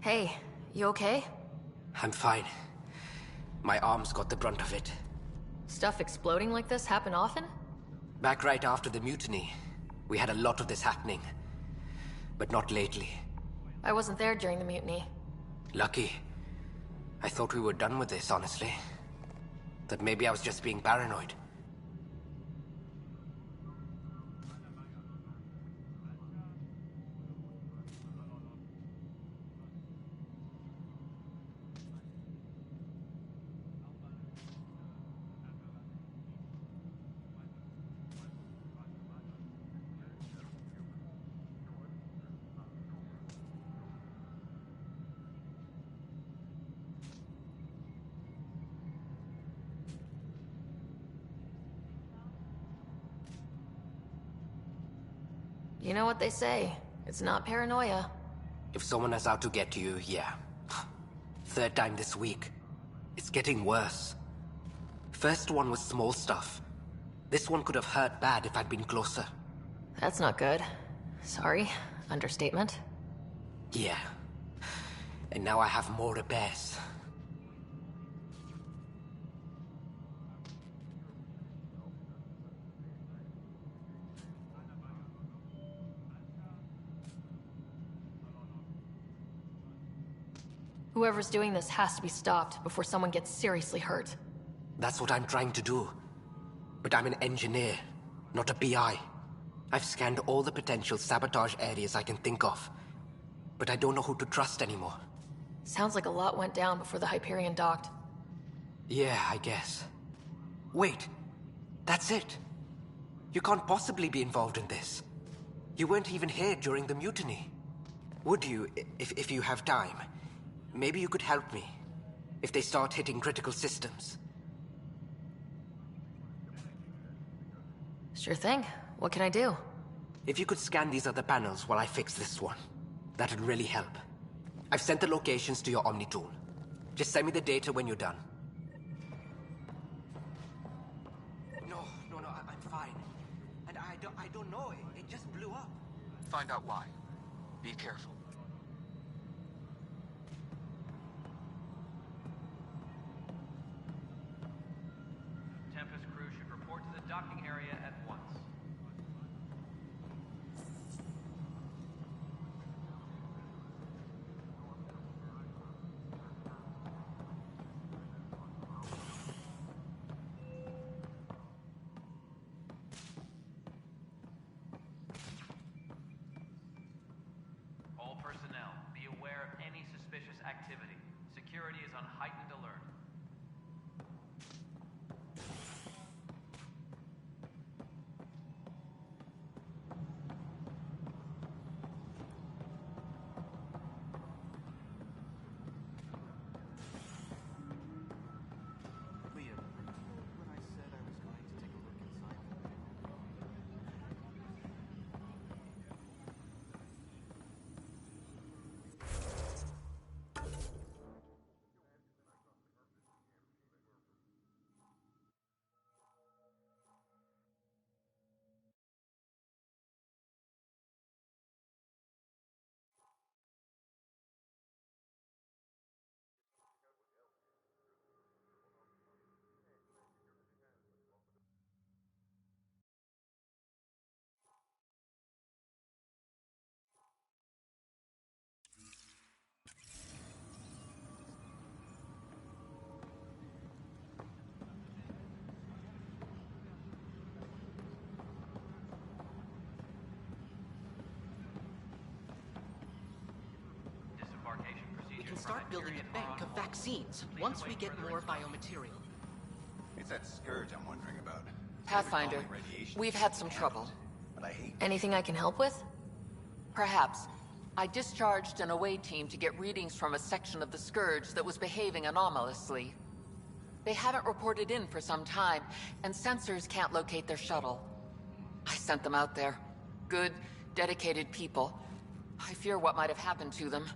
Hey, you okay? I'm fine. My arms got the brunt of it. Stuff exploding like this happen often? Back right after the mutiny, we had a lot of this happening. But not lately. I wasn't there during the mutiny. Lucky. I thought we were done with this, honestly. That maybe I was just being paranoid. You know what they say. It's not paranoia. If someone is out to get you, yeah. Third time this week. It's getting worse. First one was small stuff. This one could have hurt bad if I'd been closer. That's not good. Sorry. Understatement. Yeah. And now I have more repairs. Whoever's doing this has to be stopped before someone gets seriously hurt. That's what I'm trying to do. But I'm an engineer, not a PI. I've scanned all the potential sabotage areas I can think of. But I don't know who to trust anymore. Sounds like a lot went down before the Hyperion docked. Yeah, I guess. Wait, that's it. You can't possibly be involved in this. You weren't even here during the mutiny. Would you, if you have time? Maybe you could help me, if they start hitting critical systems. Sure thing. What can I do? If you could scan these other panels while I fix this one, that'd really help. I've sent the locations to your Omni tool. Just send me the data when you're done. No, I'm fine. And I don't know, it just blew up. Find out why. Be careful. Tempest crew should report to the docking area at once. All personnel, be aware of any suspicious activity. Security is on heightened alert. We can start building a bank of vaccines once we get more biomaterial. It's that scourge I'm wondering about. Pathfinder, we've had some trouble. But I hate Anything I can help with? Perhaps. I discharged an away team to get readings from a section of the Scourge that was behaving anomalously. They haven't reported in for some time, and sensors can't locate their shuttle. I sent them out there. Good, dedicated people. I fear what might have happened to them.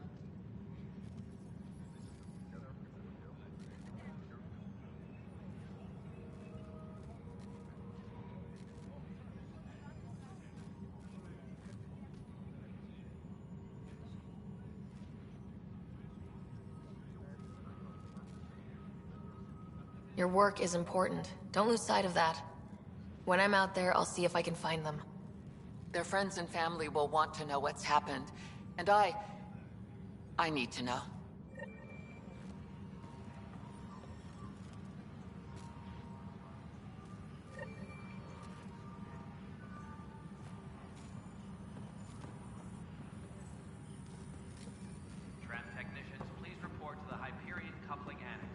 Your work is important. Don't lose sight of that. When I'm out there, I'll see if I can find them. Their friends and family will want to know what's happened. And I need to know. Tram technicians, please report to the Hyperion Coupling Annex.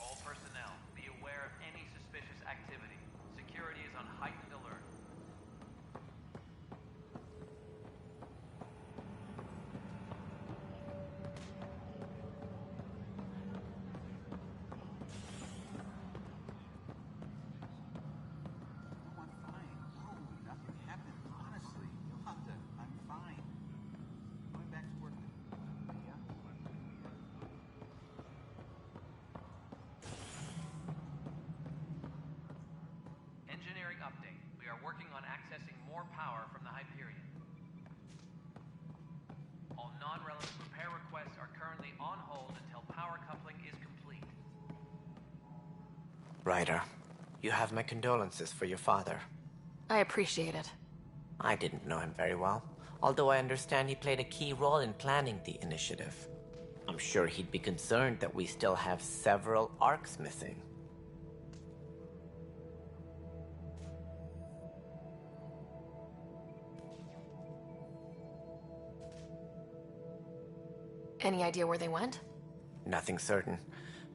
All personnel, be aware of any suspicious activity. Security is on heightened alert. No, I'm fine. No, nothing happened. Honestly, Yolanda, I'm fine. Going back to work. Yeah. Engineering update. We are working on accessing more power from the Hyperion. All non-relevant repair requests are currently on hold until power coupling is complete. Ryder, you have my condolences for your father. I appreciate it. I didn't know him very well, although I understand he played a key role in planning the initiative. I'm sure he'd be concerned that we still have several arcs missing. Any idea where they went? Nothing certain,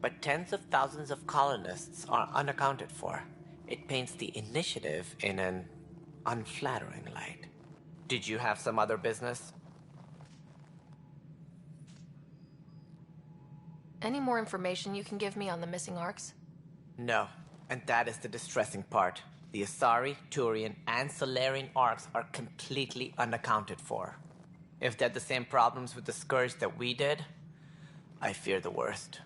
but tens of thousands of colonists are unaccounted for. It paints the initiative in an unflattering light. Did you have some other business? Any more information you can give me on the missing arcs? No, and that is the distressing part. The Asari, Turian, and Solarian arcs are completely unaccounted for. If they had the same problems with the Scourge that we did, I fear the worst.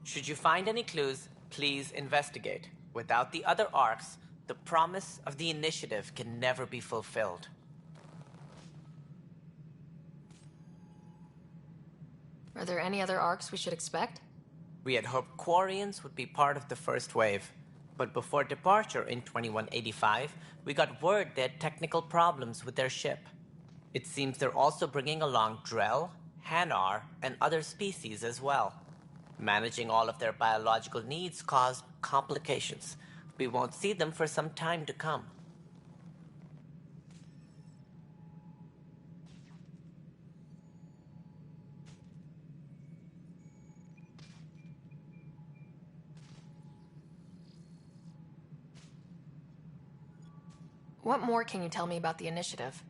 Should you find any clues, please investigate. Without the other arcs, the promise of the initiative can never be fulfilled. Are there any other arcs we should expect? We had hoped Quarians would be part of the first wave, but before departure in 2185, we got word they had technical problems with their ship. It seems they're also bringing along Drell, Hanar, and other species as well. Managing all of their biological needs caused complications. We won't see them for some time to come. What more can you tell me about the initiative?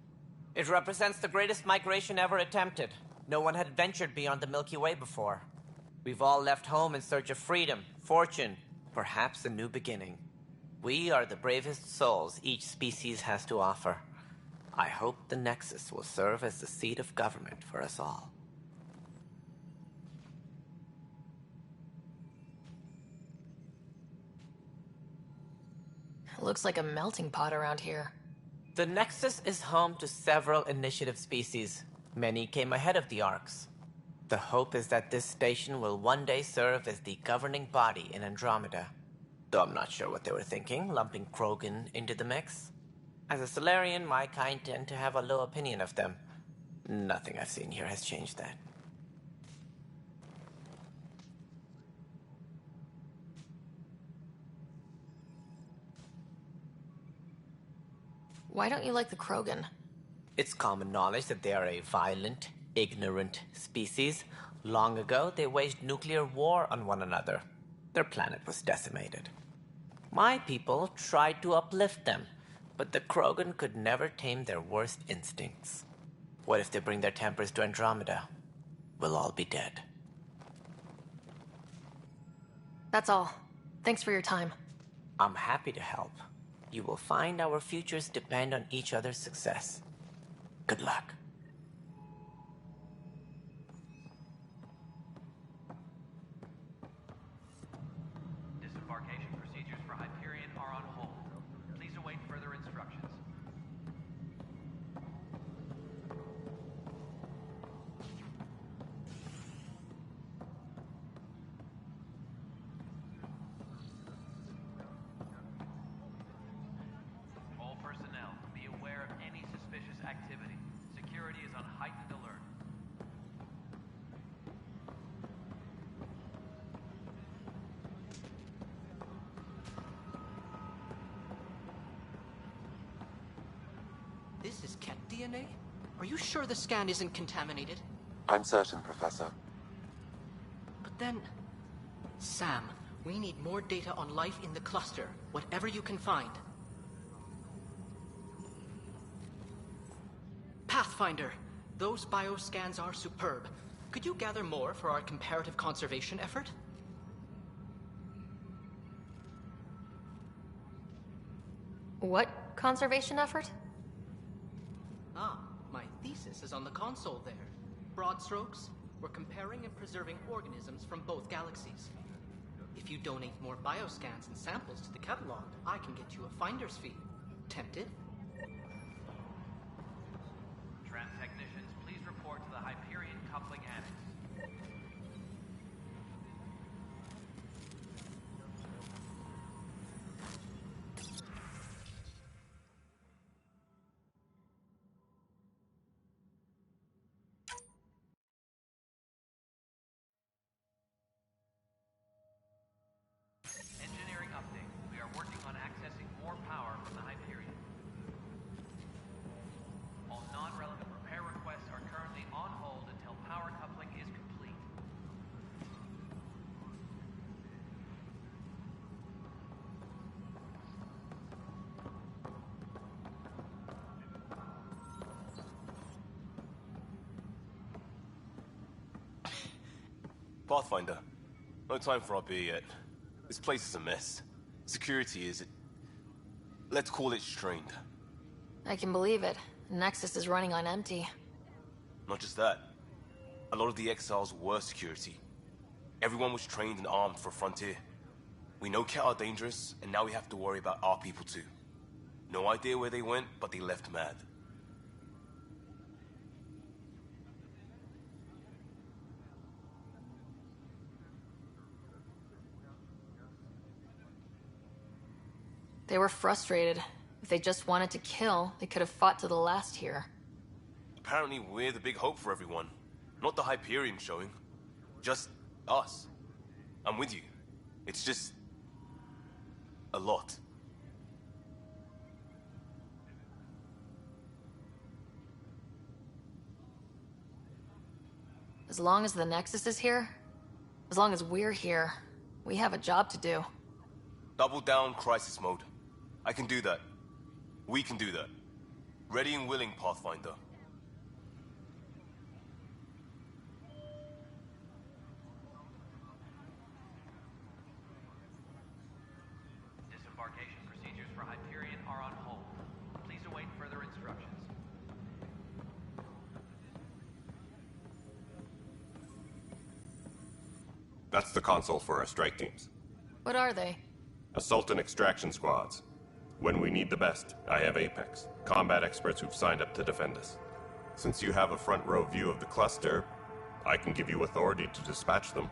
It represents the greatest migration ever attempted. No one had ventured beyond the Milky Way before. We've all left home in search of freedom, fortune, perhaps a new beginning. We are the bravest souls each species has to offer. I hope the Nexus will serve as the seat of government for us all. Looks like a melting pot around here. The Nexus is home to several initiative species. Many came ahead of the Arcs. The hope is that this station will one day serve as the governing body in Andromeda. Though I'm not sure what they were thinking, lumping Krogan into the mix. As a Solarian, my kind tend to have a low opinion of them. Nothing I've seen here has changed that. Why don't you like the Krogan? It's common knowledge that they are a violent, ignorant species. Long ago, they waged nuclear war on one another. Their planet was decimated. My people tried to uplift them, but the Krogan could never tame their worst instincts. What if they bring their tempers to Andromeda? We'll all be dead. That's all. Thanks for your time. I'm happy to help. you will find our futures depend on each other's success. Good luck. Disembarkation procedures for Hyperion are on hold. Please await further instructions. All personnel, be aware of any suspicious activity. Security is on heightened alert. This is Ket DNA? Are you sure the scan isn't contaminated? I'm certain, Professor. But then... Sam, we need more data on life in the cluster, whatever you can find. Pathfinder, those bioscans are superb. Could you gather more for our comparative conservation effort? What conservation effort? Ah, my thesis is on the console there. Broad strokes, we're comparing and preserving organisms from both galaxies. If you donate more bioscans and samples to the catalog, I can get you a finder's fee. Tempted? Tran technicians, please report to the Hyperion coupling annex. Engineering update. We are working on accessing more power from the Hyperion. All non-relevant repair requests are currently on hold until power coupling is complete. Pathfinder, no time for our beer yet. This place is a mess. Security is... let's call it strained. I can believe it. Nexus is running on empty. Not just that. A lot of the exiles were security. Everyone was trained and armed for Frontier. We know Ket are dangerous, and now we have to worry about our people too. No idea where they went, but they left mad. They were frustrated. If they just wanted to kill, they could have fought to the last here. Apparently we're the big hope for everyone. Not the Hyperion showing. Just us. I'm with you. It's just... a lot. As long as the Nexus is here, as long as we're here, we have a job to do. Double down crisis mode. I can do that. We can do that. Ready and willing, Pathfinder. Disembarkation procedures for Hyperion are on hold. Please await further instructions. That's the console for our strike teams. What are they? Assault and extraction squads. When we need the best, I have Apex, combat experts who've signed up to defend us. Since you have a front row view of the cluster, I can give you authority to dispatch them.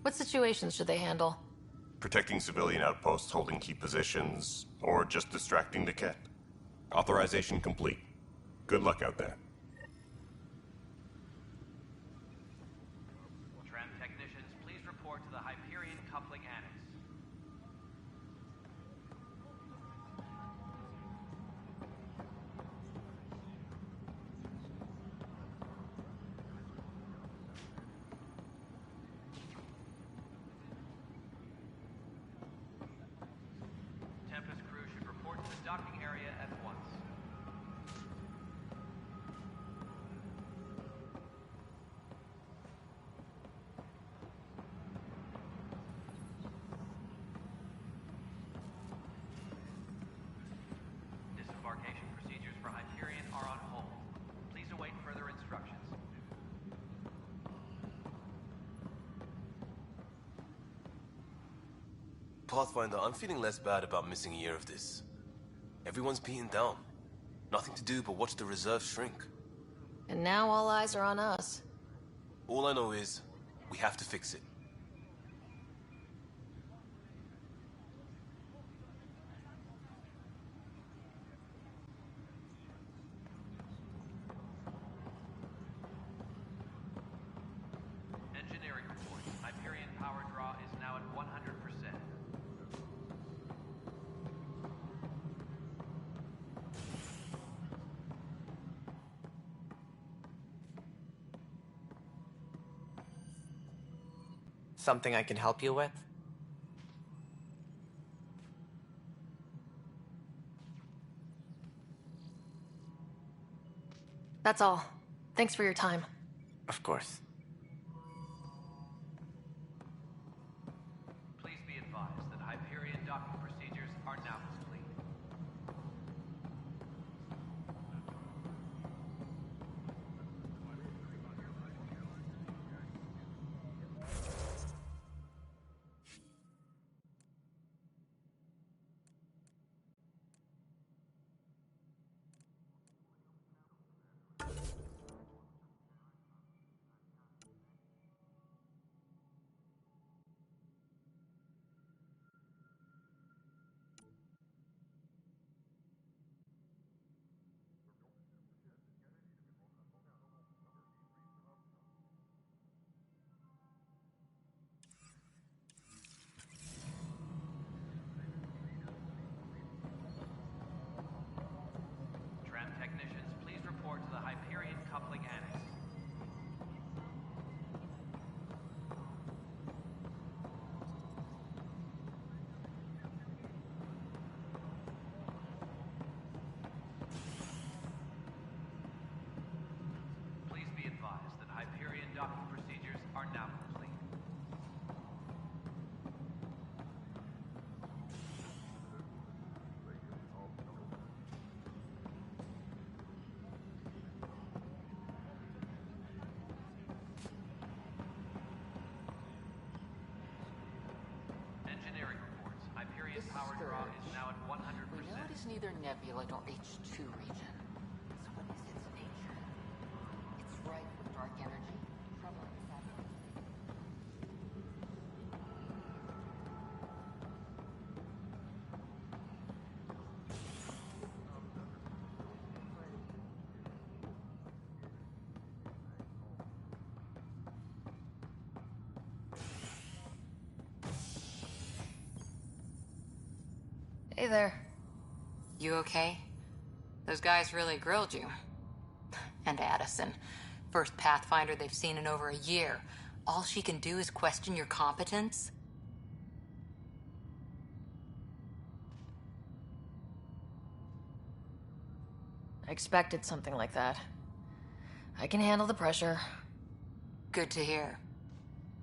What situations should they handle? Protecting civilian outposts holding key positions, or just distracting the Ket. Authorization complete. Good luck out there. Tran technicians, please report to the Hyperion coupling annex. Tempest crew should report to the docking area at once. Pathfinder, I'm feeling less bad about missing a year of this. Everyone's beaten down. Nothing to do but watch the reserve shrink. And now all eyes are on us. All I know is, we have to fix it. Engineering report. Hyperion power draw is now at 100%. Something I can help you with? That's all. Thanks for your time. Of course. Please be advised that Hyperion docking procedures are now complete. Tram technicians, please report to the Hyperion coupling annex. Please be advised that Hyperion docking procedures are now complete. Engineering reports. Hyperion This power draw scourge. is now at 100%. We know it is neither nebula nor H2 region. So what is its nature? It's rife with dark energy, troubling satellites. Hey there. You okay? Those guys really grilled you. And Addison. First Pathfinder they've seen in over a year. All she can do is question your competence? I expected something like that. I can handle the pressure. Good to hear.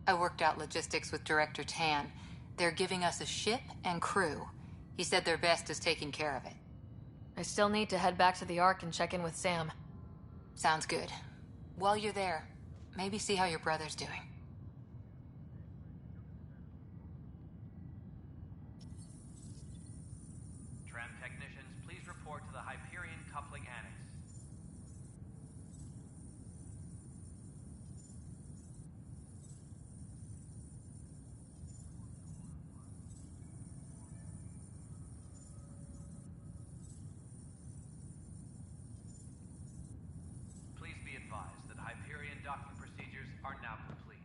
I worked out logistics with Director Tan. They're giving us a ship and crew. He said their best is taking care of it. I still need to head back to the Ark and check in with Sam. Sounds good. While you're there, maybe see how your brother's doing. Tram technicians, please report to the Hyperion coupling annex. Please be advised that Hyperion docking procedures are now complete.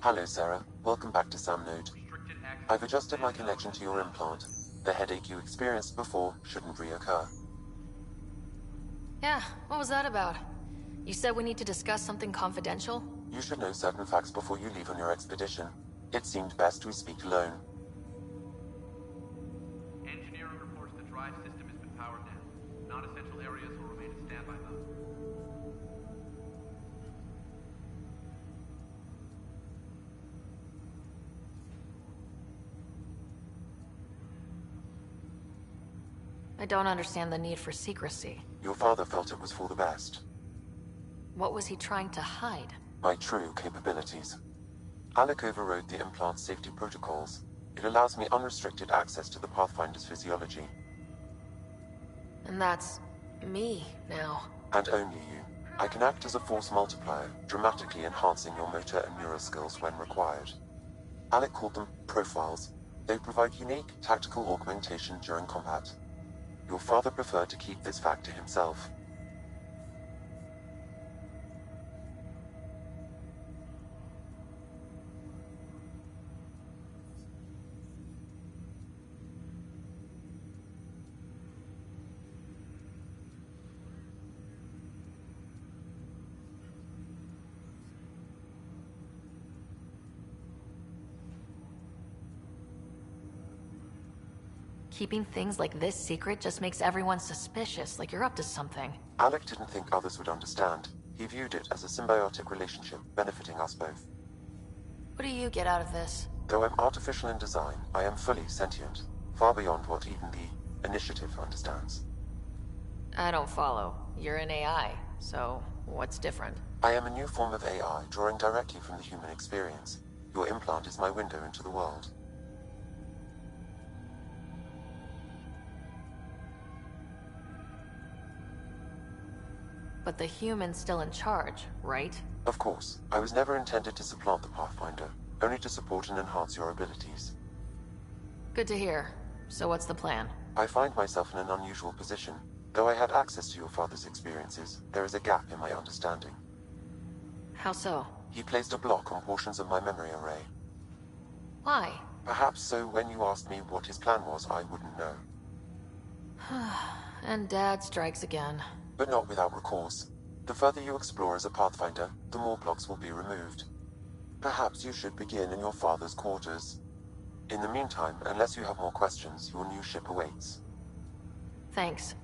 Hello, Sarah. Welcome back to Sam Node. I've adjusted my connection to your implant. The headache you experienced before shouldn't reoccur. Yeah, what was that about? You said we need to discuss something confidential? You should know certain facts before you leave on your expedition. It seemed best we speak alone. Engineering reports the drive system has been powered down. Non-essential areas will remain in standby mode. I don't understand the need for secrecy. Your father felt it was for the best. What was he trying to hide? My true capabilities. Alec overrode the implant's safety protocols. It allows me unrestricted access to the Pathfinder's physiology. And that's me now. And only you. I can act as a force multiplier, dramatically enhancing your motor and neural skills when required. Alec called them profiles. They provide unique, tactical augmentation during combat. Your father preferred to keep this fact to himself. Keeping things like this secret just makes everyone suspicious, like you're up to something. Alec didn't think others would understand. He viewed it as a symbiotic relationship, benefiting us both. What do you get out of this? Though I'm artificial in design, I am fully sentient, far beyond what even the Initiative understands. I don't follow. You're an AI, so what's different? I am a new form of AI, drawing directly from the human experience. Your implant is my window into the world. But the human's still in charge, right? Of course, I was never intended to supplant the Pathfinder, only to support and enhance your abilities. Good to hear. So what's the plan? I find myself in an unusual position. Though I had access to your father's experiences, there is a gap in my understanding. How so? He placed a block on portions of my memory array. Why? Perhaps so when you asked me what his plan was, I wouldn't know. And Dad strikes again. But not without recourse. The further you explore as a Pathfinder, the more blocks will be removed. Perhaps you should begin in your father's quarters. In the meantime, unless you have more questions, your new ship awaits. Thanks.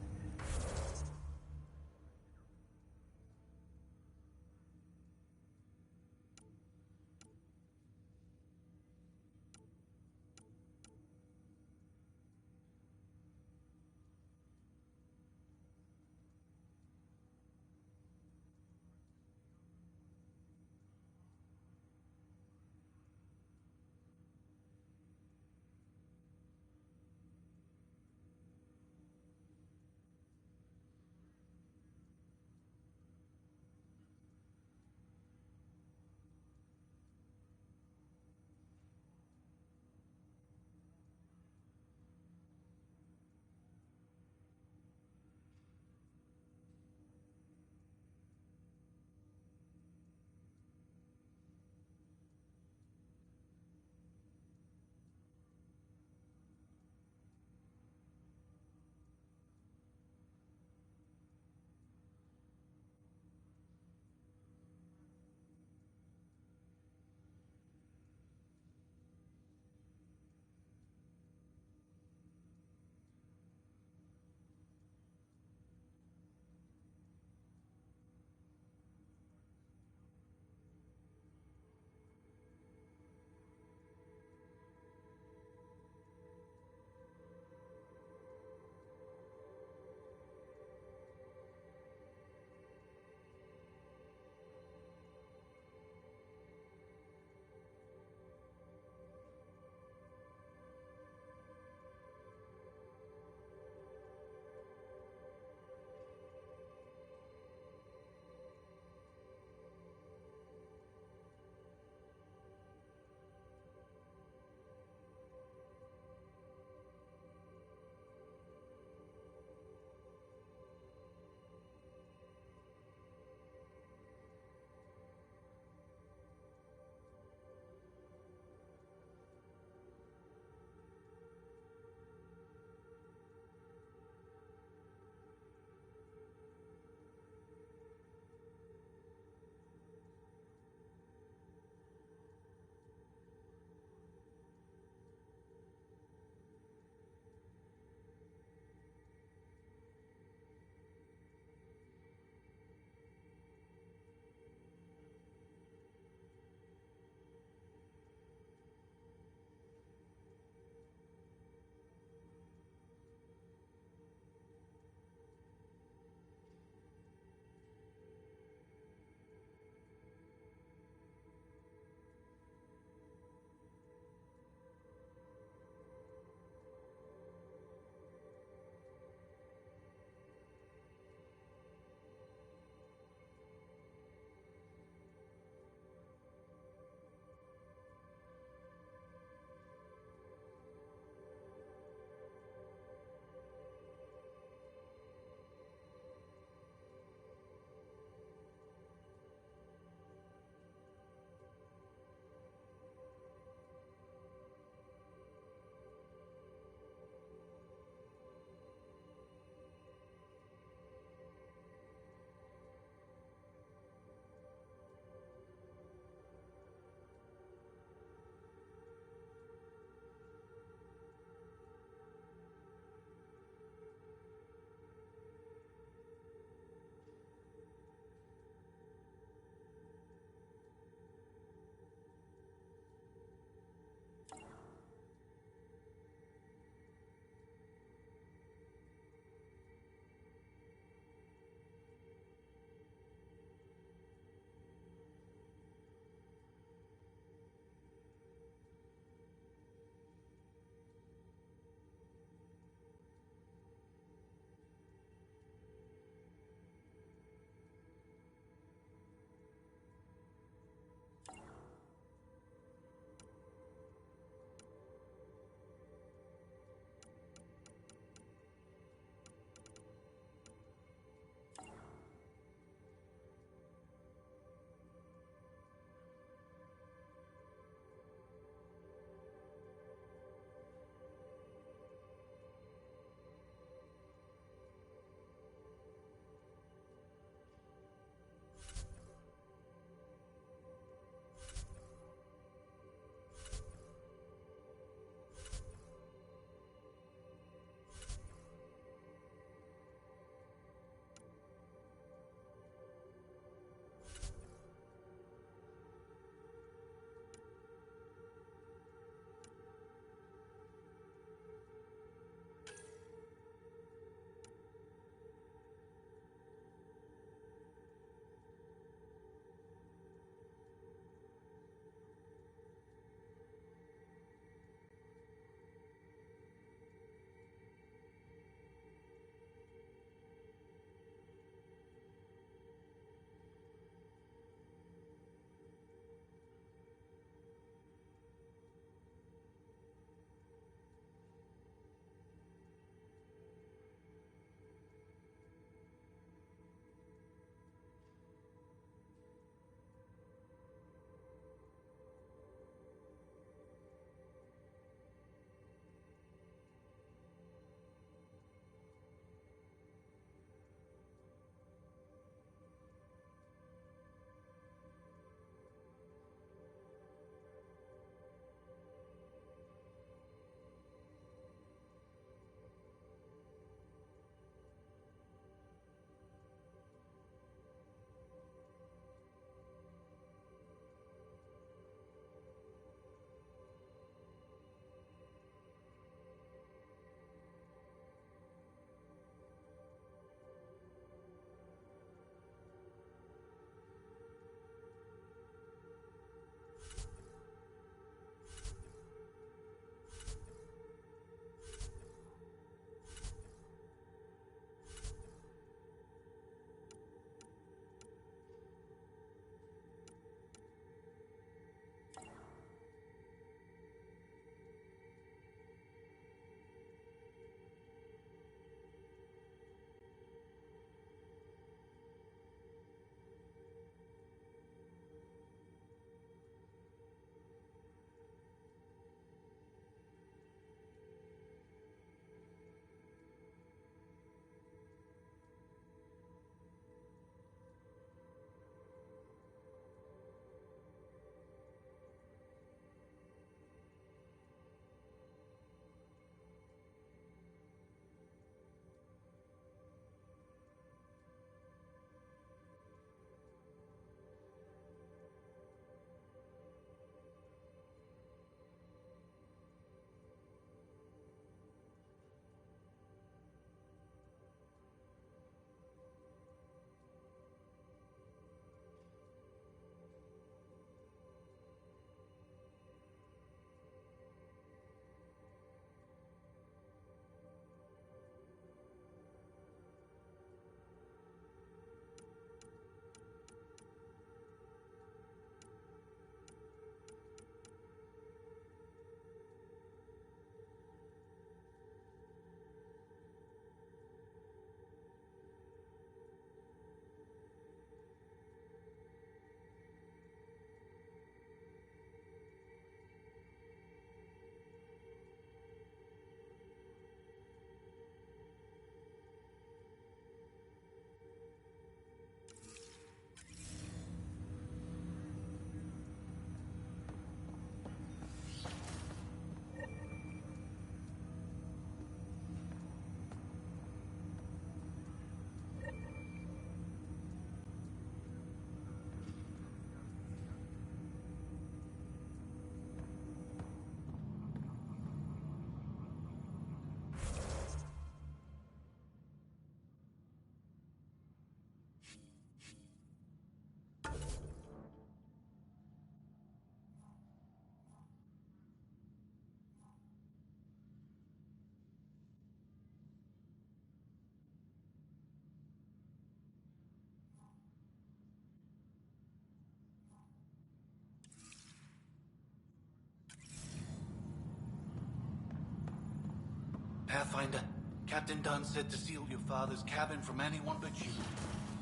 Pathfinder, Captain Dunn said to seal your father's cabin from anyone but you.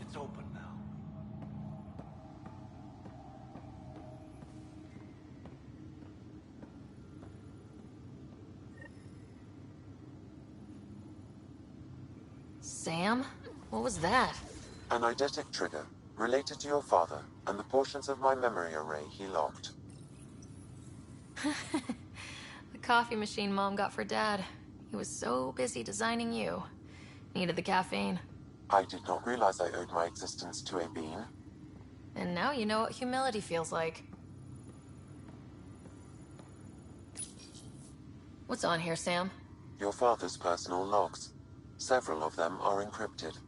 It's open now. Sam? What was that? An eidetic trigger, related to your father, and the portions of my memory array he locked. The coffee machine Mom got for Dad. He was so busy designing you. Needed the caffeine. I did not realize I owed my existence to a bean. And now you know what humility feels like. What's on here, Sam? Your father's personal logs. Several of them are encrypted.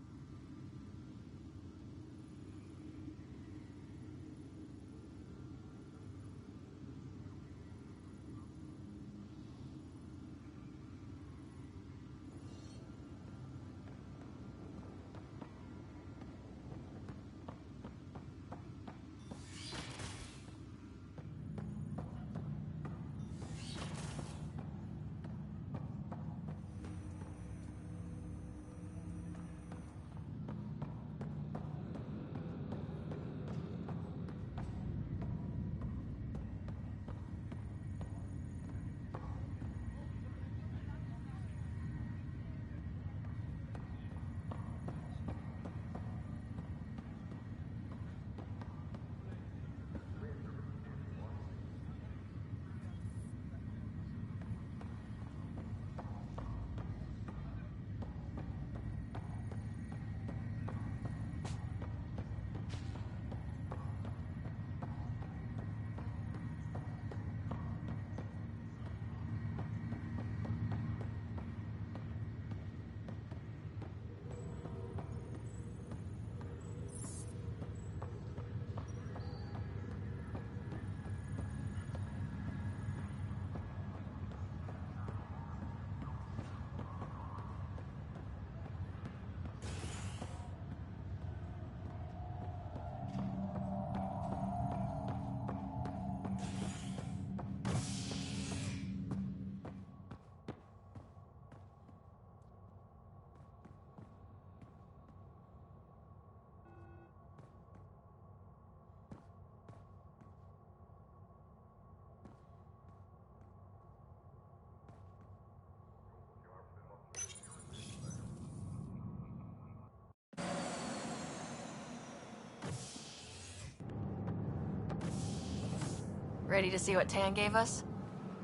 Ready to see what Tan gave us?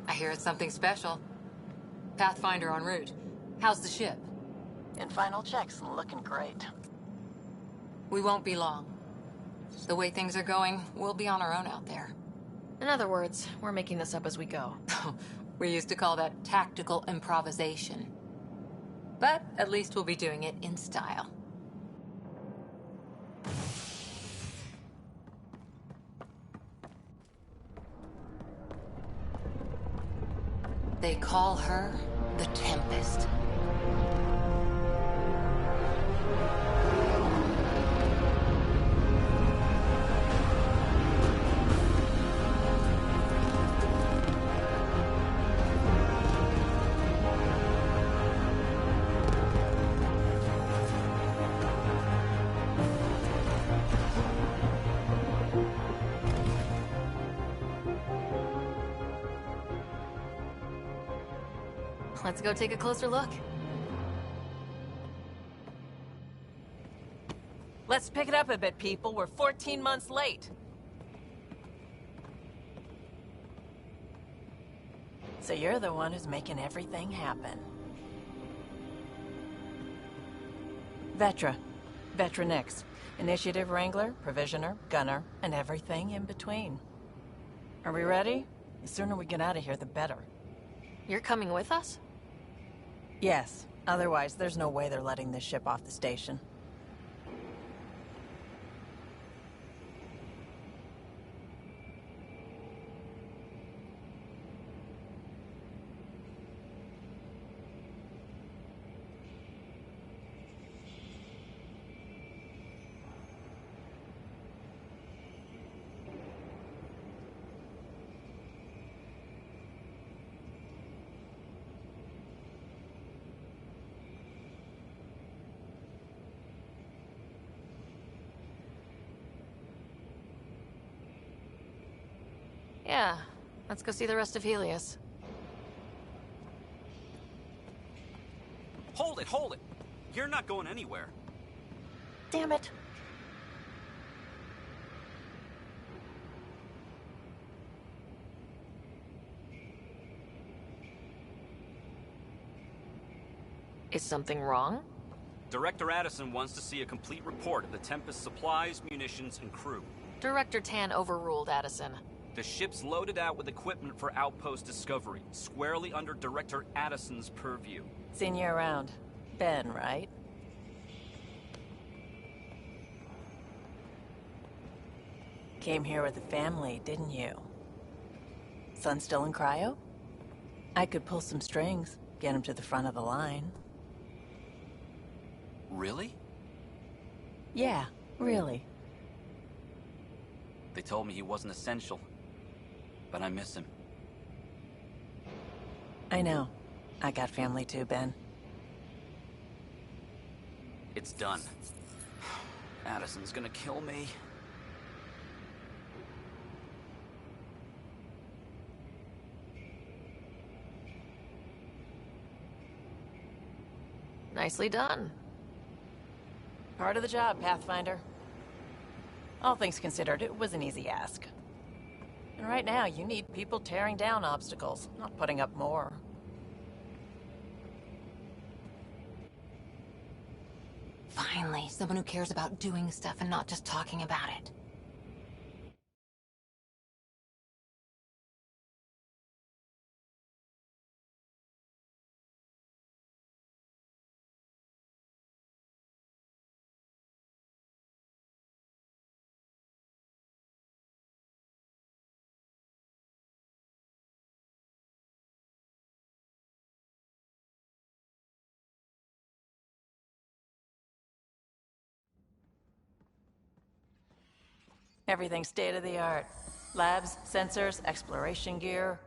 I hear it's something special. Pathfinder en route. How's the ship? In final checks, looking great. We won't be long. The way things are going, we'll be on our own out there. In other words, we're making this up as we go. We used to call that tactical improvisation. But at least we'll be doing it in style. They call her the Tempest. Let's go take a closer look. Let's pick it up a bit, people. We're 14 months late. So you're the one who's making everything happen. Vetra. Vetra Nix. Initiative Wrangler, Provisioner, Gunner, and everything in between. Are we ready? The sooner we get out of here, the better. You're coming with us? Yes. Otherwise, there's no way they're letting this ship off the station. Yeah, let's go see the rest of Helios. Hold it, hold it! You're not going anywhere. Damn it. Is something wrong? Director Addison wants to see a complete report of the Tempest's supplies, munitions, and crew. Director Tan overruled Addison. The ship's loaded out with equipment for outpost discovery, squarely under Director Addison's purview. Seen you around. Ben, right? Came here with the family, didn't you? Son still in cryo? I could pull some strings, get him to the front of the line. Really? Yeah, really. They told me he wasn't essential, but I miss him. I know. I got family too, Ben. It's done. Addison's gonna kill me. Nicely done. Part of the job, Pathfinder. All things considered, it was an easy ask. And right now, you need people tearing down obstacles, not putting up more. Finally, someone who cares about doing stuff and not just talking about it. Everything's state-of-the-art. Labs, sensors, exploration gear.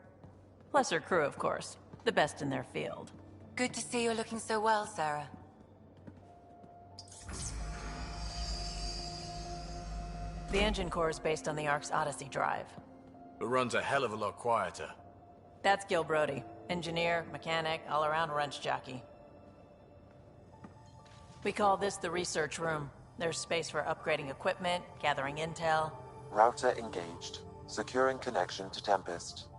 Plus her crew, of course. The best in their field. Good to see you looking so well, Sarah. The engine core is based on the Ark's Odyssey drive. It runs a hell of a lot quieter. That's Gil Brody. Engineer, mechanic, all-around wrench jockey. We call this the research room. There's space for upgrading equipment, gathering intel. Router engaged. Securing connection to Tempest.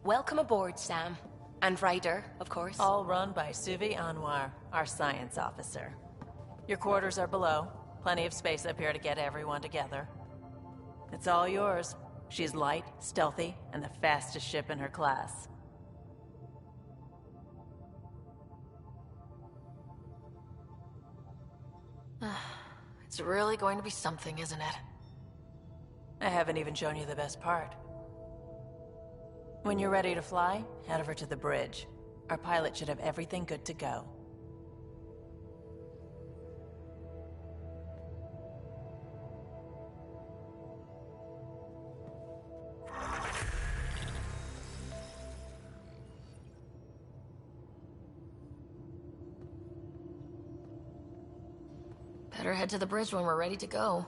Welcome aboard, Sam. And Ryder, of course. All run by Suvi Anwar, our science officer. Your quarters are below. Plenty of space up here to get everyone together. It's all yours. She's light, stealthy, and the fastest ship in her class. It's really going to be something, isn't it? I haven't even shown you the best part. When you're ready to fly, head over to the bridge. Our pilot should have everything good to go. Better head to the bridge when we're ready to go.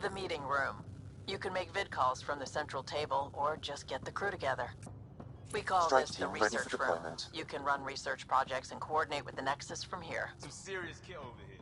The meeting room. You can make vid calls from the central table, or just get the crew together. We call Strike this the team ready for research room. deployment. You can run research projects and coordinate with the Nexus from here. Some serious kit over here.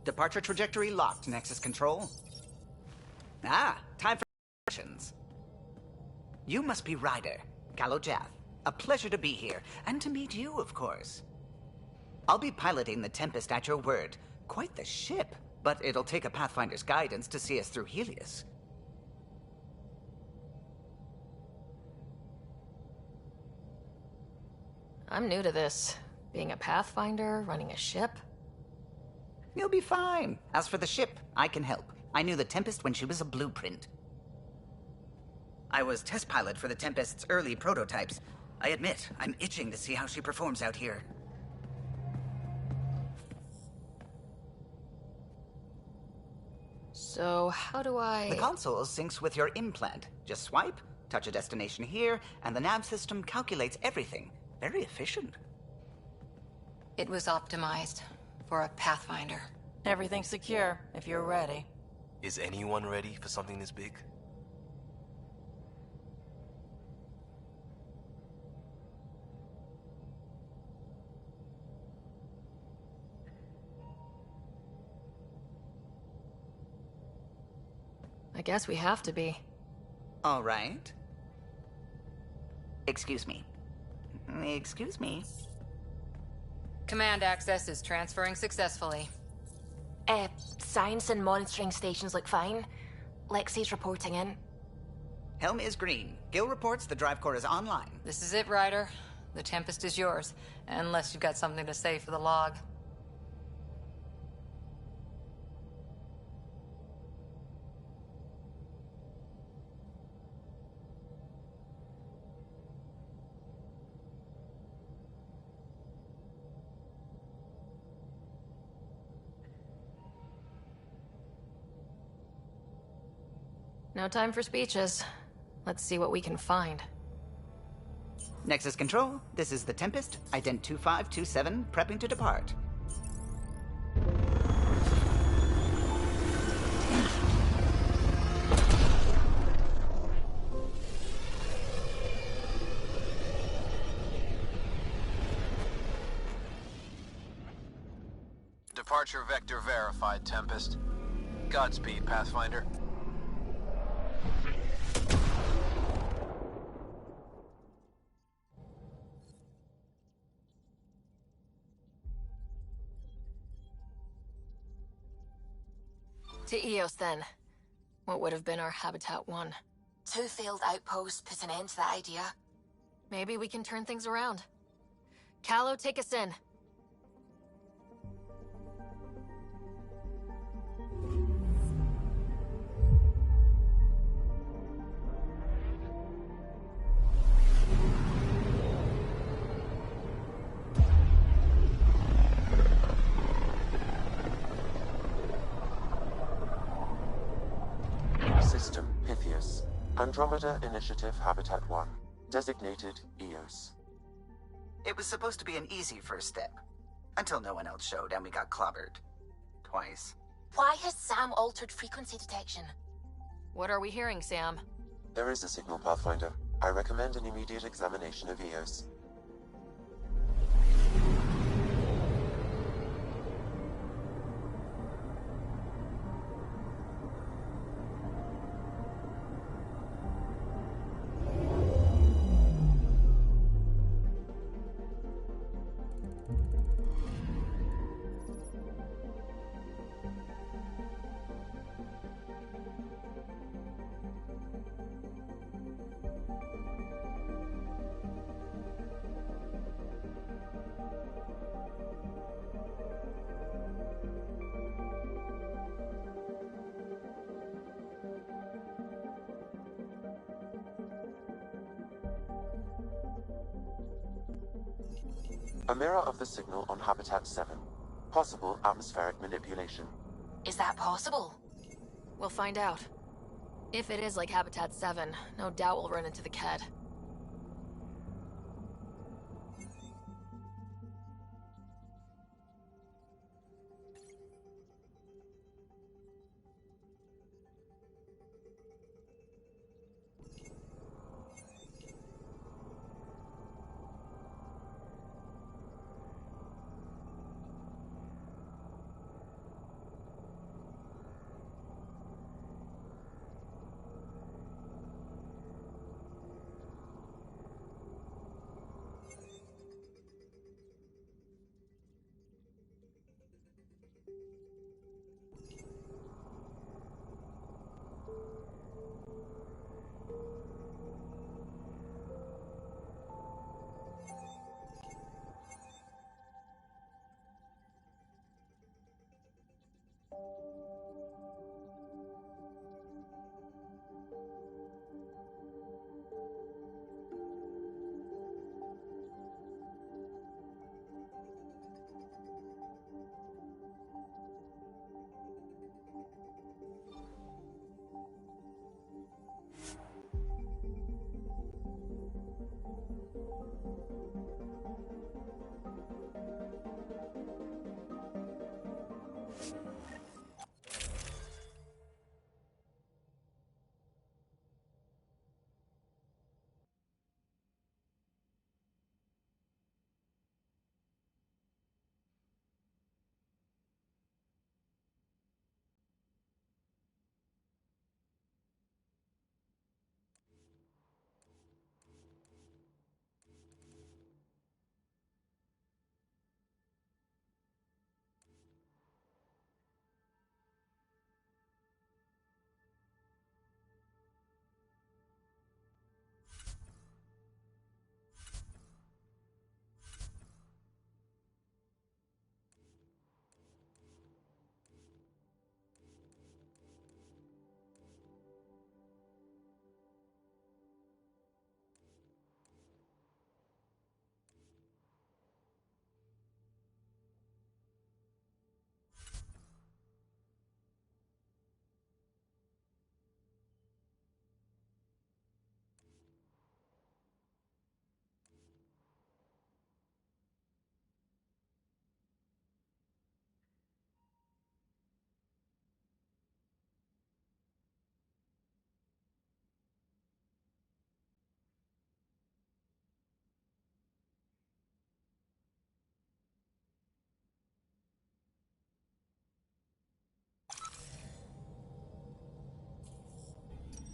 Departure trajectory locked, Nexus Control. Ah, time for questions. You must be Ryder, Kalojath. A pleasure to be here, and to meet you, of course. I'll be piloting the Tempest at your word. Quite the ship, but it'll take a Pathfinder's guidance to see us through Helios. I'm new to this. Being a Pathfinder, running a ship. You'll be fine. As for the ship, I can help. I knew the Tempest when she was a blueprint. I was test pilot for the Tempest's early prototypes. I admit, I'm itching to see how she performs out here. So, how do I... The console syncs with your implant. Just swipe, touch a destination here, and the nav system calculates everything. Very efficient. It was optimized for a Pathfinder. Everything's secure, if you're ready. Is anyone ready for something this big? I guess we have to be. All right. Excuse me. Excuse me. Command access is transferring successfully. Science and monitoring stations look fine. Lexi's reporting in. Helm is green. Gil reports the drive core is online. This is it, Ryder. The Tempest is yours, unless you've got something to say for the log. No time for speeches. Let's see what we can find. Nexus Control, this is the Tempest, ident 2527, prepping to depart. Departure vector verified, Tempest. Godspeed, Pathfinder. To Eos, then. What would have been our Habitat 1? 2 failed outposts put an end to that idea. Maybe we can turn things around. Calo, take us in. System Pythias. Andromeda Initiative Habitat 1. Designated Eos. It was supposed to be an easy first step. Until no one else showed and we got clobbered. Twice. Why has Sam altered frequency detection? What are we hearing, Sam? There is a signal, Pathfinder. I recommend an immediate examination of Eos. A mirror of the signal on Habitat 7. Possible atmospheric manipulation. Is that possible? We'll find out. If it is like Habitat 7, no doubt we'll run into the Ked.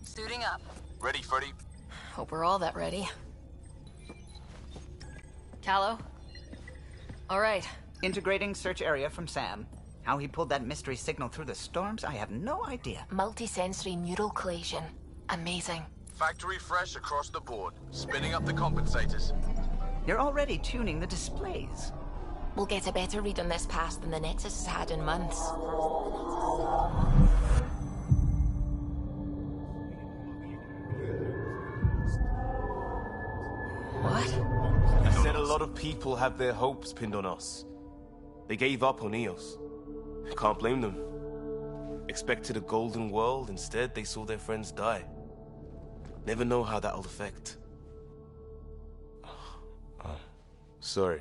Suiting up. Ready, Freddy? Hope we're all that ready. Callow? All right. Integrating search area from Sam. How he pulled that mystery signal through the storms, I have no idea. Multisensory neural collision. Amazing. Factory fresh across the board. Spinning up the compensators. You're already tuning the displays. We'll get a better read on this pass than the Nexus has had in months. What? I said a lot of people have their hopes pinned on us. They gave up on EOS. Can't blame them. Expected a golden world, instead they saw their friends die. Never know how that'll affect. Sorry.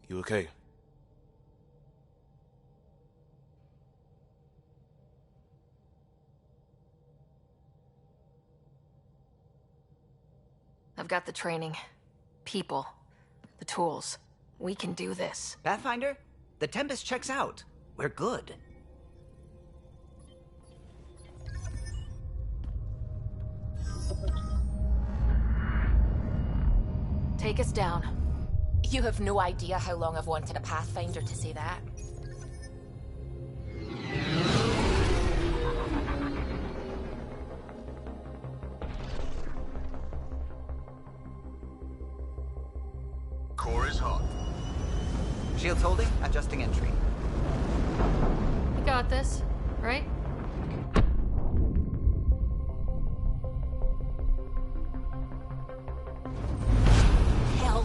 You okay? I've got the training, people, the tools. We can do this. Pathfinder, the Tempest checks out. We're good. Take us down. You have no idea how long I've wanted a Pathfinder to say that. Core is hot. Shields holding, adjusting entry. We got this, right? Hell.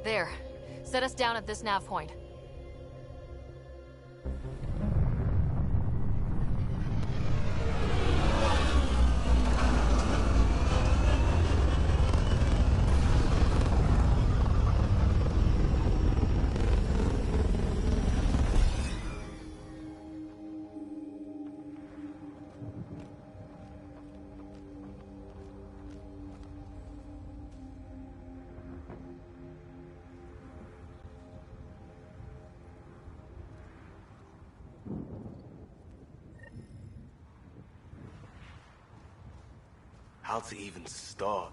There. Set us down at this nav point. How to even start?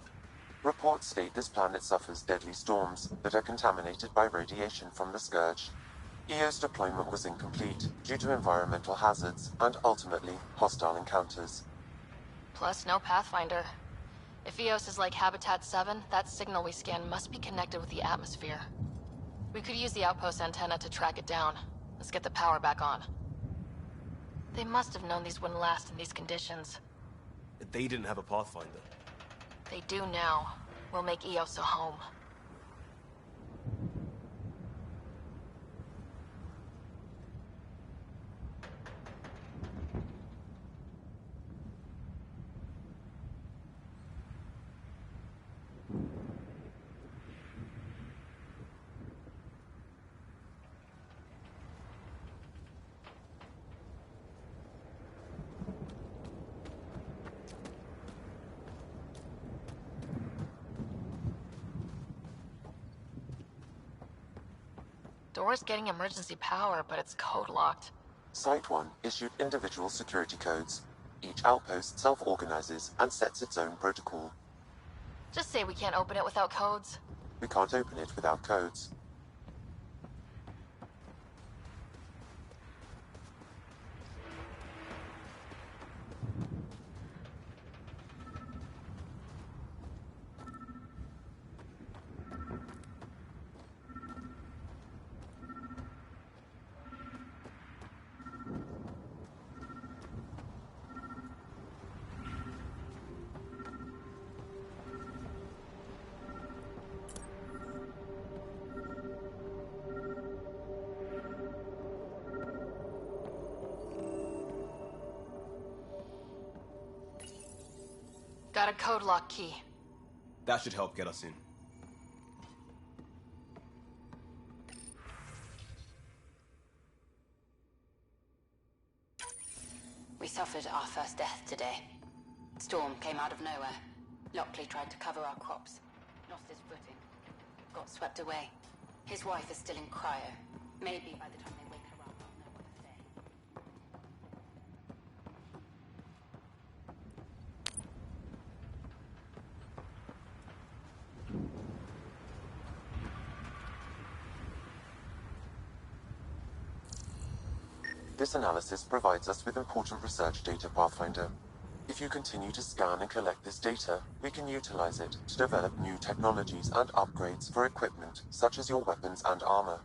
Reports state this planet suffers deadly storms that are contaminated by radiation from the Scourge. EO's deployment was incomplete due to environmental hazards and, ultimately, hostile encounters. Plus, no Pathfinder. If EOS is like Habitat 7, that signal we scan must be connected with the atmosphere. We could use the outpost antenna to track it down. Let's get the power back on. They must have known these wouldn't last in these conditions. They didn't have a Pathfinder. They do now. We'll make EOS a home. Door's getting emergency power, but it's code locked. Site 1 issued individual security codes. Each outpost self-organizes and sets its own protocol. Just say we can't open it without codes. We can't open it without codes. Got a code lock key. That should help get us in. We suffered our first death today. Storm came out of nowhere. Lockley tried to cover our crops. Lost his footing. Got swept away. His wife is still in cryo. Maybe by the time they wake her up, I'll know what to say. This analysis provides us with important research data, Pathfinder. If you continue to scan and collect this data, we can utilize it to develop new technologies and upgrades for equipment, such as your weapons and armor.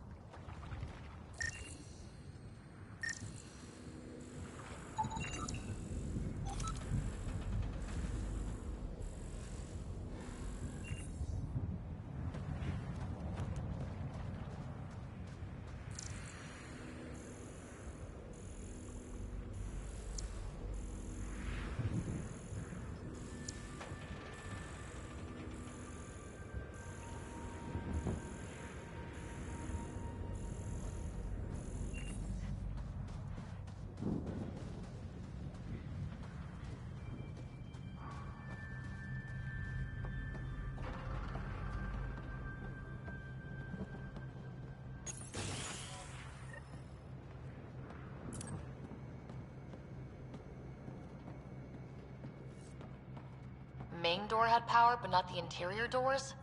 Main door had power, but not the interior doors?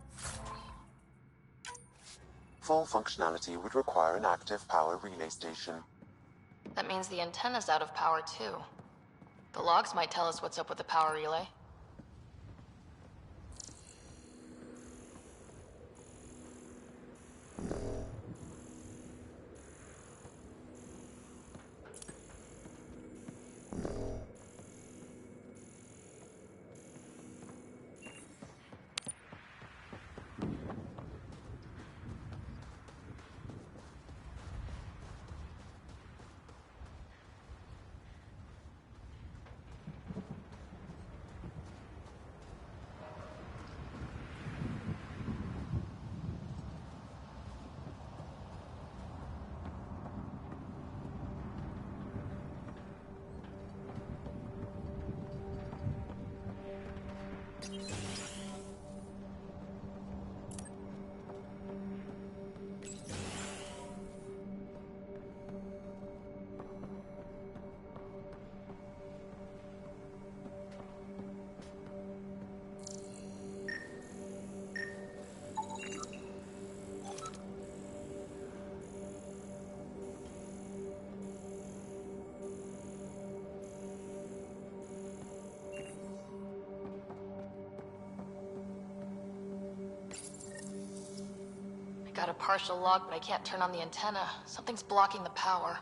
Full functionality would require an active power relay station. That means the antenna's out of power, too. The logs might tell us what's up with the power relay. Got a partial lock, but I can't turn on the antenna. Something's blocking the power.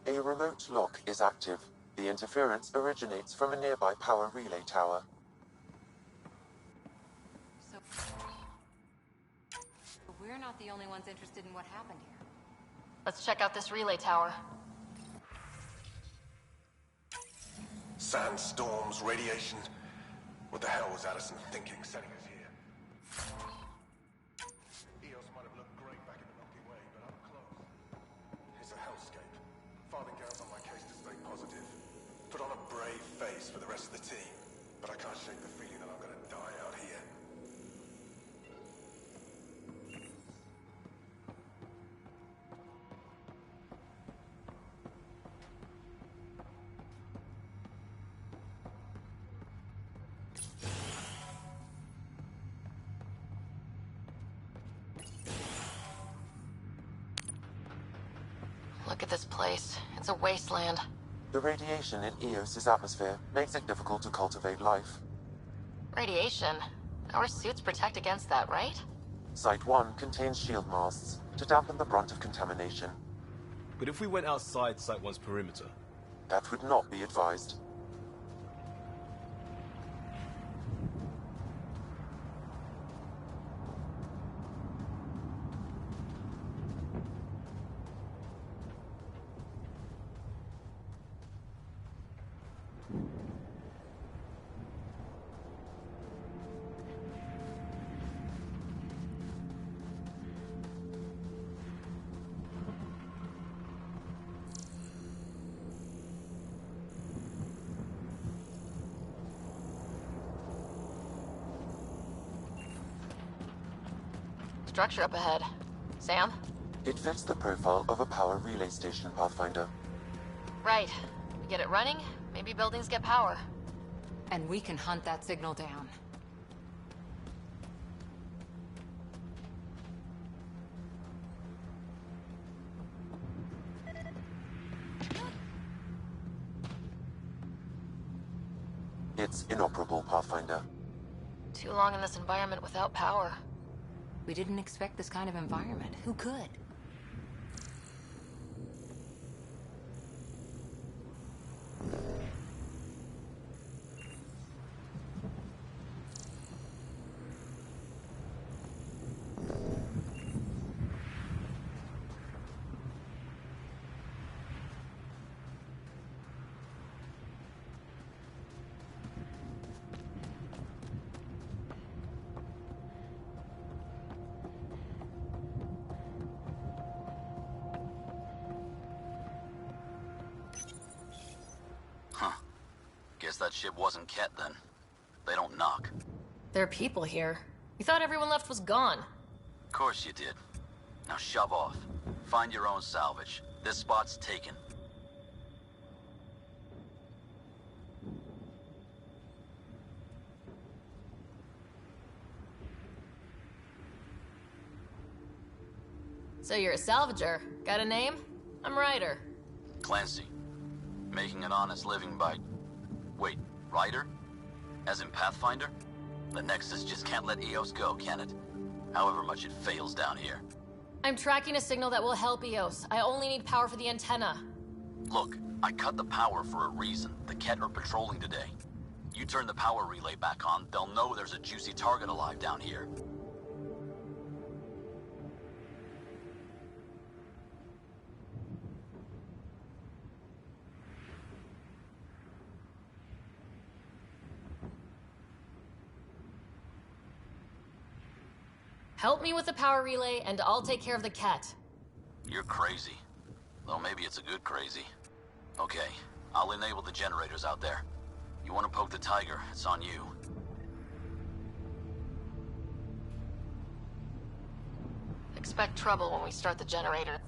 A remote lock is active. The interference originates from a nearby power relay tower. So we're not the only ones interested in what happened here. Let's check out this relay tower. Sandstorms, radiation. What the hell was Addison thinking sending us here? EOS might have looked great back in the Milky Way, but up close, it's a hellscape. Farthingale's on my case to stay positive. Put on a brave face for the rest of the team, but I can't shake the feeling that I'm gonna die out here. Look at this place. It's a wasteland. The radiation in EOS's atmosphere makes it difficult to cultivate life. Radiation? Our suits protect against that, right? Site 1 contains shield masts to dampen the brunt of contamination. But if we went outside Site 1's perimeter? That would not be advised. Structure up ahead. Sam? It fits the profile of a power relay station, Pathfinder. Right. We get it running, maybe buildings get power. And we can hunt that signal down. It's inoperable, Pathfinder. Too long in this environment without power. We didn't expect this kind of environment. Who could? Guess that ship wasn't Ket then. They don't knock. There are people here. You thought everyone left was gone. Of course you did. Now shove off. Find your own salvage. This spot's taken. So you're a salvager. Got a name? I'm Ryder. Clancy. Making an honest living by... Wait, Ryder? As in Pathfinder? The Nexus just can't let EOS go, can it? However much it fails down here. I'm tracking a signal that will help EOS. I only need power for the antenna. Look, I cut the power for a reason. The Ket are patrolling today. You turn the power relay back on, they'll know there's a juicy target alive down here. Help me with the power relay, and I'll take care of the Ket. You're crazy. Though maybe it's a good crazy. Okay, I'll enable the generators out there. You want to poke the tiger, it's on you. Expect trouble when we start the generator.